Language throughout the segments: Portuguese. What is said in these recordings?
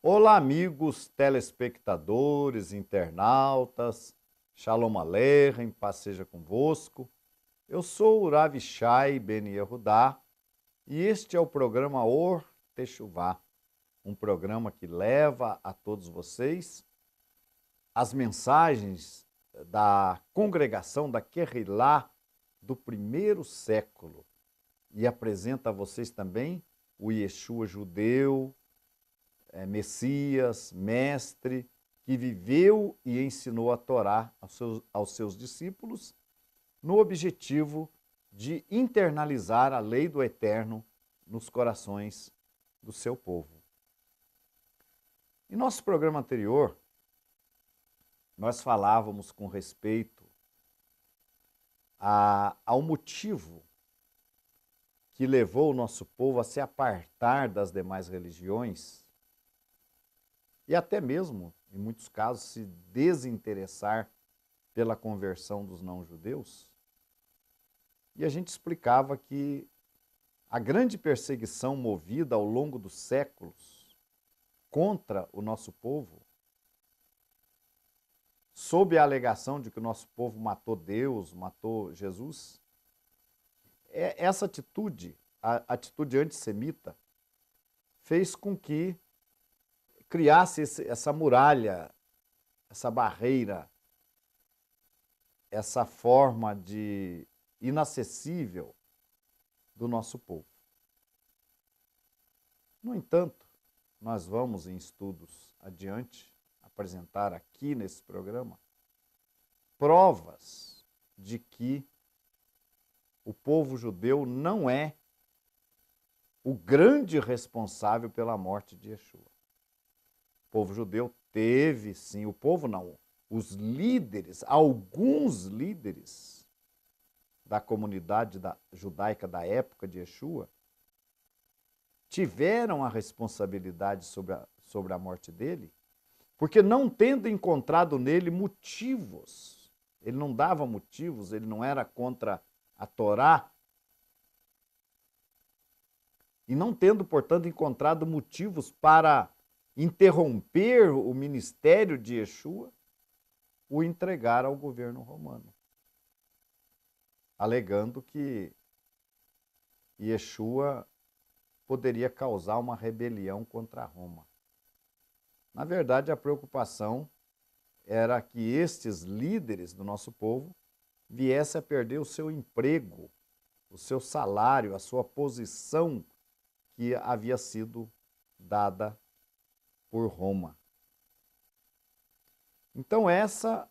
Olá, amigos telespectadores, internautas, Shalom Aleichem, paz seja convosco. Eu sou o Rav Shai Ben Yehudá e este é o programa Or Techuvá, um programa que leva a todos vocês as mensagens da congregação da Querrilá do primeiro século e apresenta a vocês também o Yeshua judeu, Messias, mestre, que viveu e ensinou a Torá aos seus discípulos, no objetivo de internalizar a lei do Eterno nos corações do seu povo. Em nosso programa anterior, nós falávamos com respeito ao motivo que levou o nosso povo a se apartar das demais religiões e até mesmo, em muitos casos, se desinteressar pela conversão dos não-judeus. E a gente explicava que a grande perseguição movida ao longo dos séculos contra o nosso povo, sob a alegação de que o nosso povo matou Deus, matou Jesus, essa atitude, a atitude antissemita, fez com que criasse essa muralha, essa barreira, essa forma de inacessível do nosso povo. No entanto, nós vamos em estudos adiante apresentar aqui nesse programa provas de que o povo judeu não é o grande responsável pela morte de Yeshua. O povo judeu teve, sim, o povo não, os líderes, alguns líderes da comunidade judaica da época de Yeshua, tiveram a responsabilidade sobre a morte dele, porque não tendo encontrado nele motivos, ele não dava motivos, ele não era contra a Torá, e não tendo, portanto, encontrado motivos para interromper o ministério de Yeshua, o entregar ao governo romano, alegando que Yeshua poderia causar uma rebelião contra Roma. Na verdade, a preocupação era que estes líderes do nosso povo viessem a perder o seu emprego, o seu salário, a sua posição que havia sido dada por Roma. Então essa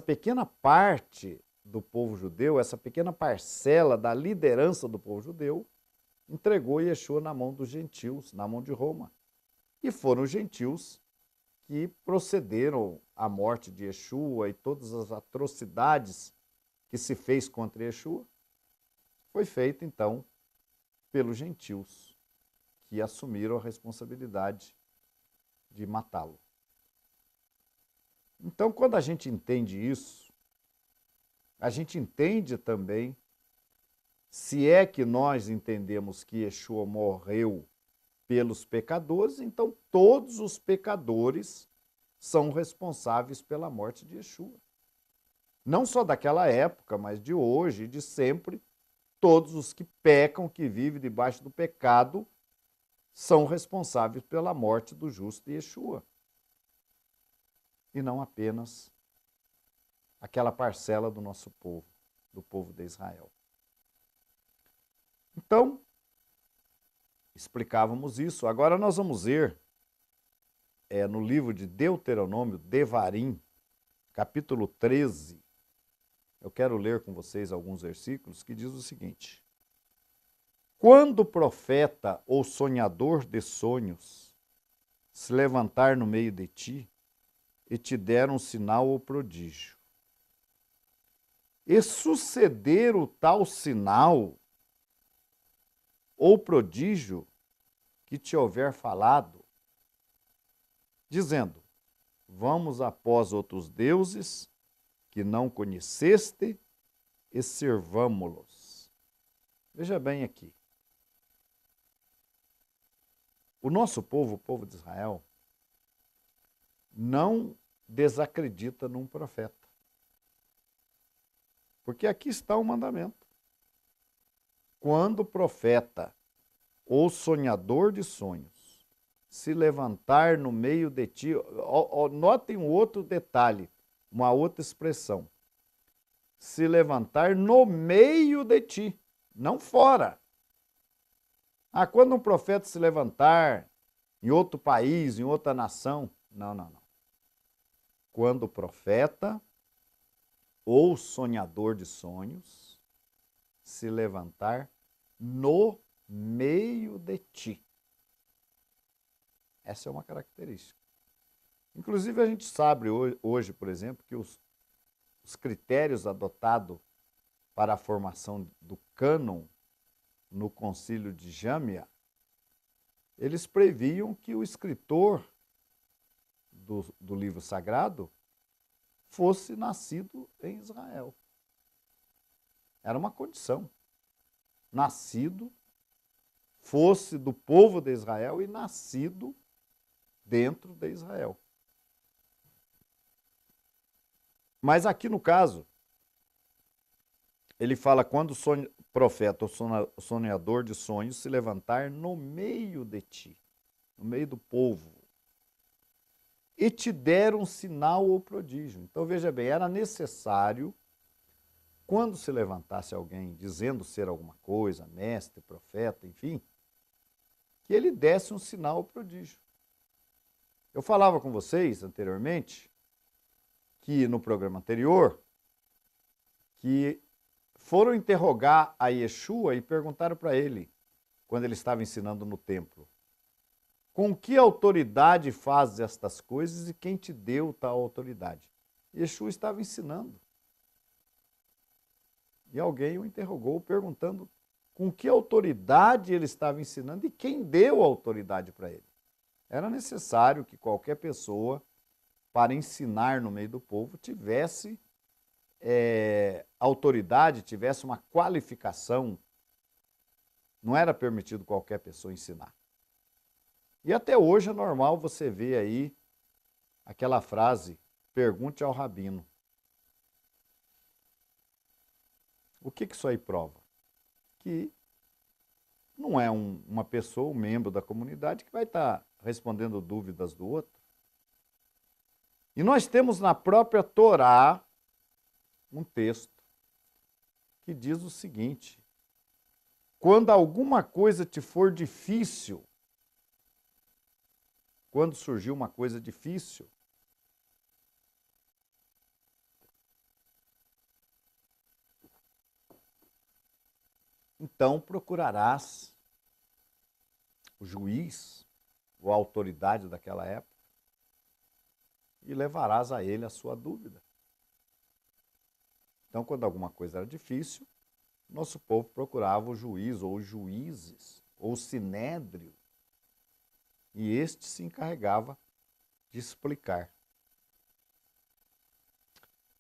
pequena parte do povo judeu, essa pequena parcela da liderança do povo judeu, entregou Yeshua na mão dos gentios, na mão de Roma. E foram os gentios que procederam à morte de Yeshua e todas as atrocidades que se fez contra Yeshua, foi feito então pelos gentios, que assumiram a responsabilidade de matá-lo. Então, quando a gente entende isso, a gente entende também, se é que nós entendemos que Yeshua morreu pelos pecadores, então todos os pecadores são responsáveis pela morte de Yeshua. Não só daquela época, mas de hoje e de sempre, todos os que pecam, que vivem debaixo do pecado, são responsáveis pela morte do justo Yeshua. E não apenas aquela parcela do nosso povo, do povo de Israel. Então, explicávamos isso. Agora nós vamos ver no livro de Deuteronômio, Devarim, capítulo 13. Eu quero ler com vocês alguns versículos que diz o seguinte: quando o profeta ou sonhador de sonhos se levantar no meio de ti e te der um sinal ou prodígio, e suceder o tal sinal ou prodígio que te houver falado, dizendo, vamos após outros deuses que não conheceste e servamo-los. Veja bem aqui. o nosso povo, o povo de Israel, não desacredita num profeta. Porque aqui está o mandamento. Quando o profeta ou sonhador de sonhos se levantar no meio de ti, notem um outro detalhe, uma outra expressão. Se levantar no meio de ti, não fora. Quando um profeta se levantar em outro país, em outra nação, não. Quando o profeta ou sonhador de sonhos se levantar no meio de ti. Essa é uma característica. Inclusive, a gente sabe hoje, por exemplo, que os critérios adotados para a formação do cânon no Concílio de Jâmia, eles previam que o escritor do livro sagrado fosse nascido em Israel. Era uma condição. Nascido, fosse do povo de Israel e nascido dentro de Israel. Mas aqui no caso, ele fala quando o profeta ou sonhador de sonhos se levantar no meio de ti, no meio do povo, e te der um sinal ou prodígio. Então veja bem, era necessário, quando se levantasse alguém dizendo ser alguma coisa, mestre, profeta, enfim, que ele desse um sinal ou prodígio. Eu falava com vocês anteriormente, que no programa anterior, que foram interrogar a Yeshua e perguntaram para ele, quando ele estava ensinando no templo, com que autoridade fazes estas coisas e quem te deu tal autoridade? Yeshua estava ensinando. E alguém o interrogou perguntando com que autoridade ele estava ensinando e quem deu a autoridade para ele. Era necessário que qualquer pessoa, para ensinar no meio do povo, tivesse autoridade, tivesse uma qualificação. Não era permitido qualquer pessoa ensinar. E até hoje é normal você ver aí aquela frase, pergunte ao rabino. O que isso aí prova? Que não é uma pessoa, um membro da comunidade que vai estar respondendo dúvidas do outro. E nós temos na própria Torá um texto que diz o seguinte: quando alguma coisa te for difícil, quando surgiu uma coisa difícil, então procurarás o juiz ou a autoridade daquela época e levarás a ele a sua dúvida. Então, quando alguma coisa era difícil, nosso povo procurava o juiz ou os juízes ou o sinédrio e este se encarregava de explicar.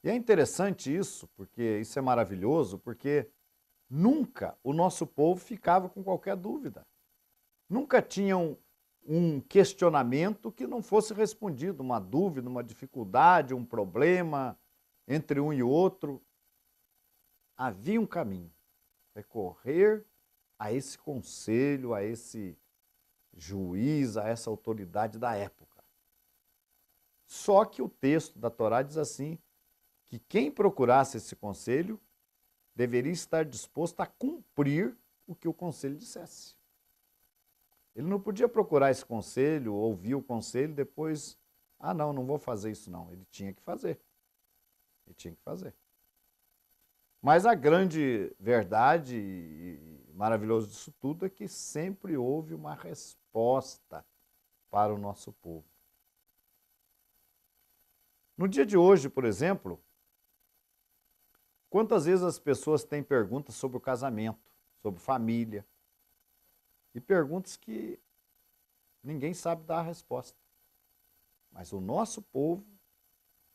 E é interessante isso, porque isso é maravilhoso, porque nunca o nosso povo ficava com qualquer dúvida. Nunca tinham um questionamento que não fosse respondido, uma dúvida, uma dificuldade, um problema entre um e outro. Havia um caminho, recorrer a esse conselho, a esse juiz, a essa autoridade da época. Só que o texto da Torá diz assim, que quem procurasse esse conselho deveria estar disposto a cumprir o que o conselho dissesse. Ele não podia procurar esse conselho, ouvir o conselho e depois, não vou fazer isso não. Ele tinha que fazer. Ele tinha que fazer. Mas a grande verdade e maravilhoso disso tudo é que sempre houve uma resposta para o nosso povo. No dia de hoje, por exemplo, quantas vezes as pessoas têm perguntas sobre o casamento, sobre família, e perguntas que ninguém sabe dar a resposta. Mas o nosso povo,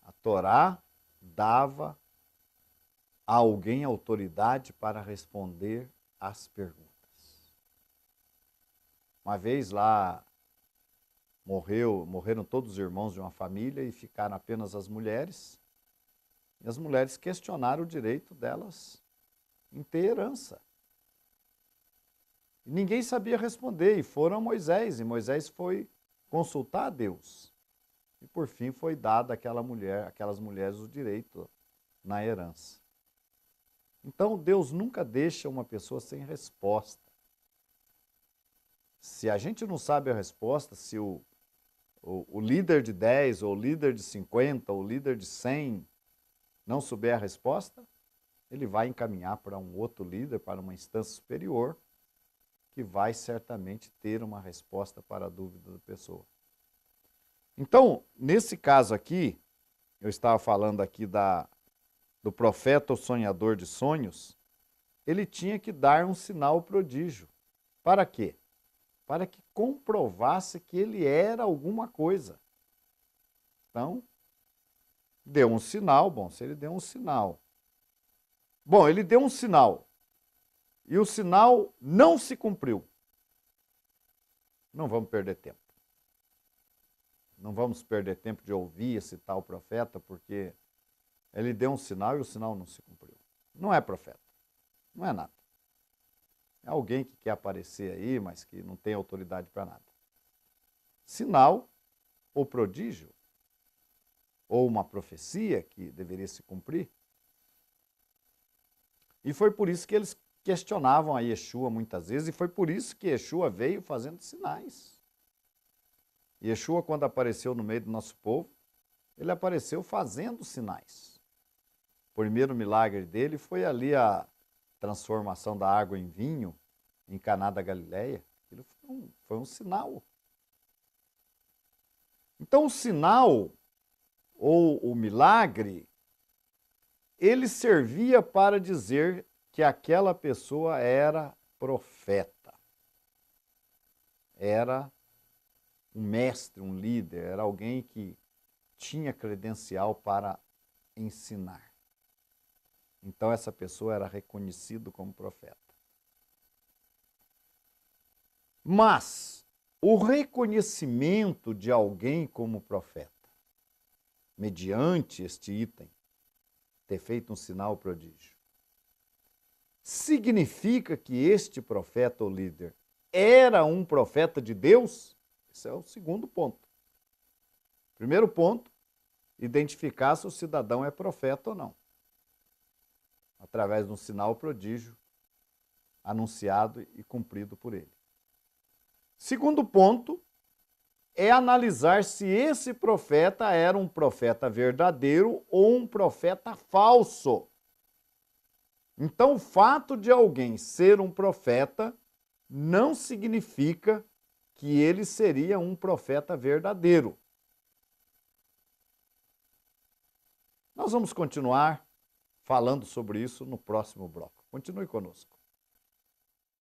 a Torá, dava a alguém autoridade para responder às perguntas. Uma vez lá morreram todos os irmãos de uma família e ficaram apenas as mulheres. E as mulheres questionaram o direito delas em ter herança. E ninguém sabia responder, e foram a Moisés, e Moisés foi consultar a Deus. E por fim foi dado àquelas mulheres o direito na herança. Então Deus nunca deixa uma pessoa sem resposta. Se a gente não sabe a resposta, se o líder de 10, ou o líder de 50, ou o líder de 100 não souber a resposta, ele vai encaminhar para um outro líder, para uma instância superior, que vai certamente ter uma resposta para a dúvida da pessoa. Então, nesse caso aqui, eu estava falando aqui do profeta ou sonhador de sonhos, ele tinha que dar um sinal prodígio. Para quê? Para que comprovasse que ele era alguma coisa. Então, deu um sinal, bom, se ele deu um sinal. Bom, ele deu um sinal, e o sinal não se cumpriu. Não vamos perder tempo. Não vamos perder tempo de ouvir esse tal profeta, porque ele deu um sinal e o sinal não se cumpriu. Não é profeta. Não é nada. É alguém que quer aparecer aí, mas que não tem autoridade para nada. Sinal ou prodígio, ou uma profecia que deveria se cumprir. E foi por isso que eles questionavam a Yeshua muitas vezes, e foi por isso que Yeshua veio fazendo sinais. Yeshua, quando apareceu no meio do nosso povo, ele apareceu fazendo sinais. O primeiro milagre dele foi ali a transformação da água em vinho em Caná da Galileia. Aquilo foi um sinal. Então o sinal, ou o milagre, ele servia para dizer que aquela pessoa era profeta. Era um mestre, um líder, era alguém que tinha credencial para ensinar. Então essa pessoa era reconhecida como profeta. Mas o reconhecimento de alguém como profeta, mediante este item, ter feito um sinal prodígio, significa que este profeta ou líder era um profeta de Deus? Esse é o segundo ponto. Primeiro ponto, identificar se o cidadão é profeta ou não, através de um sinal prodígio anunciado e cumprido por ele. Segundo ponto, é analisar se esse profeta era um profeta verdadeiro ou um profeta falso. Então, o fato de alguém ser um profeta não significa que ele seria um profeta verdadeiro. Nós vamos continuar falando sobre isso no próximo bloco. Continue conosco.